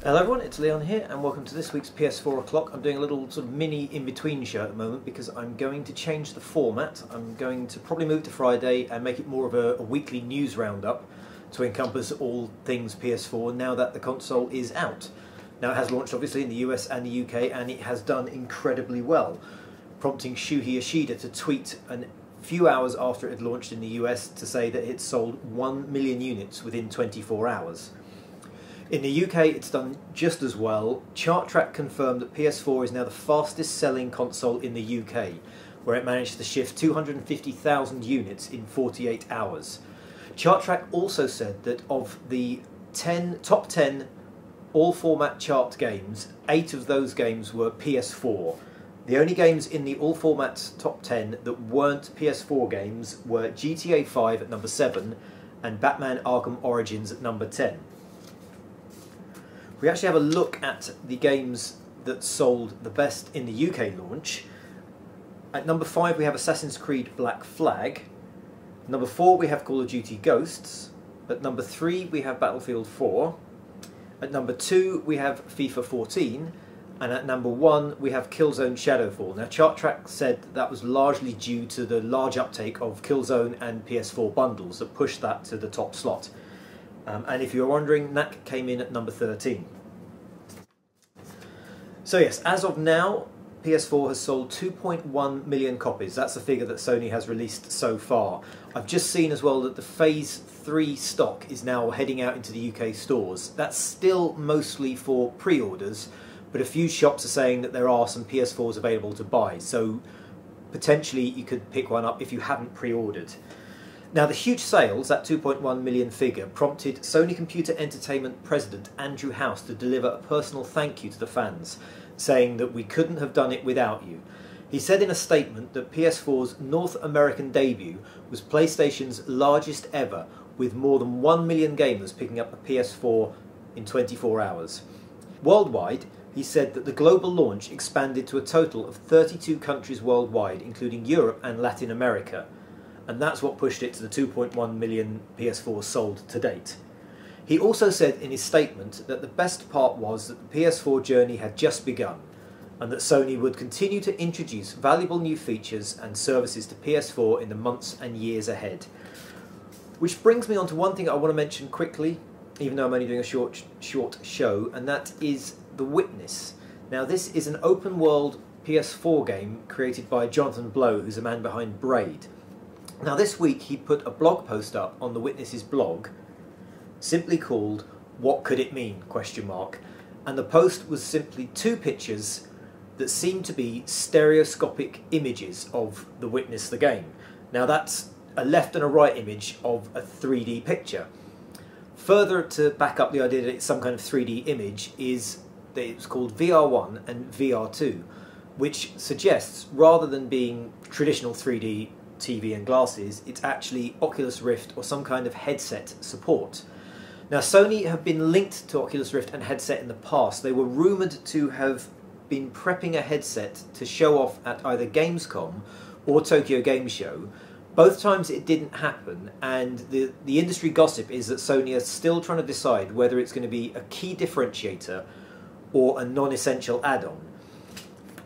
Hello everyone, it's Leon here and welcome to this week's PS4 O'Clock. I'm doing a little sort of mini in-between show at the moment because I'm going to change the format. I'm going to probably move to Friday and make it more of a weekly news roundup to encompass all things PS4 now that the console is out. Now it has launched obviously in the US and the UK and it has done incredibly well, prompting Shuhei Yoshida to tweet a few hours after it had launched in the US to say that it sold 1 million units within 24 hours. In the UK it's done just as well. ChartTrack confirmed that PS4 is now the fastest selling console in the UK, where it managed to shift 250,000 units in 48 hours. ChartTrack also said that of the top 10 all-format chart games, 8 of those games were PS4. The only games in the all-format top 10 that weren't PS4 games were GTA 5 at number 7 and Batman Arkham Origins at number 10. We actually have a look at the games that sold the best in the UK launch. At number 5 we have Assassin's Creed Black Flag. Number 4 we have Call of Duty Ghosts. At number 3 we have Battlefield 4. At number 2 we have FIFA 14. And at number 1 we have Killzone Shadowfall. Now ChartTrack said that was largely due to the large uptake of Killzone and PS4 bundles that pushed that to the top slot. And if you're wondering, that came in at number 13. So yes, as of now, PS4 has sold 2.1 million copies. That's the figure that Sony has released so far. I've just seen as well that the Phase 3 stock is now heading out into the UK stores. That's still mostly for pre-orders, but a few shops are saying that there are some PS4s available to buy, so potentially you could pick one up if you haven't pre-ordered. Now the huge sales, that 2.1 million figure, prompted Sony Computer Entertainment President Andrew House to deliver a personal thank you to the fans, saying that we couldn't have done it without you. He said in a statement that PS4's North American debut was PlayStation's largest ever, with more than 1 million gamers picking up a PS4 in 24 hours. Worldwide, he said that the global launch expanded to a total of 32 countries worldwide, including Europe and Latin America. And that's what pushed it to the 2.1 million PS4s sold to date. He also said in his statement that the best part was that the PS4 journey had just begun, and that Sony would continue to introduce valuable new features and services to PS4 in the months and years ahead. Which brings me on to one thing I want to mention quickly, even though I'm only doing a short show, and that is The Witness. Now this is an open world PS4 game created by Jonathan Blow, who's the man behind Braid. Now this week he put a blog post up on The Witness's blog, simply called "What Could It Mean?" ? And the post was simply 2 pictures that seemed to be stereoscopic images of The Witness the game. Now that's a left and a right image of a 3D picture. Further to back up the idea that it's some kind of 3D image is that it's called VR1 and VR2, which suggests rather than being traditional 3D TV and glasses, it's actually Oculus Rift or some kind of headset support. Now Sony have been linked to Oculus Rift and headset in the past. They were rumoured to have been prepping a headset to show off at either Gamescom or Tokyo Game Show. Both times it didn't happen, and the industry gossip is that Sony are still trying to decide whether it's going to be a key differentiator or a non-essential add-on.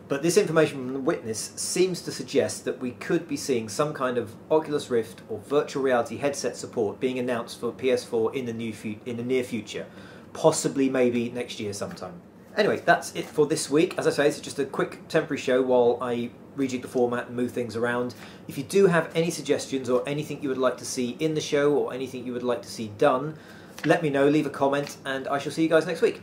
But this information from The Witness seems to suggest that we could be seeing some kind of Oculus Rift or virtual reality headset support being announced for PS4 in the near future, possibly maybe next year sometime. Anyway, that's it for this week. As I say, it's just a quick temporary show while I rejig the format and move things around. If you do have any suggestions or anything you would like to see in the show or anything you would like to see done, let me know, leave a comment, and I shall see you guys next week.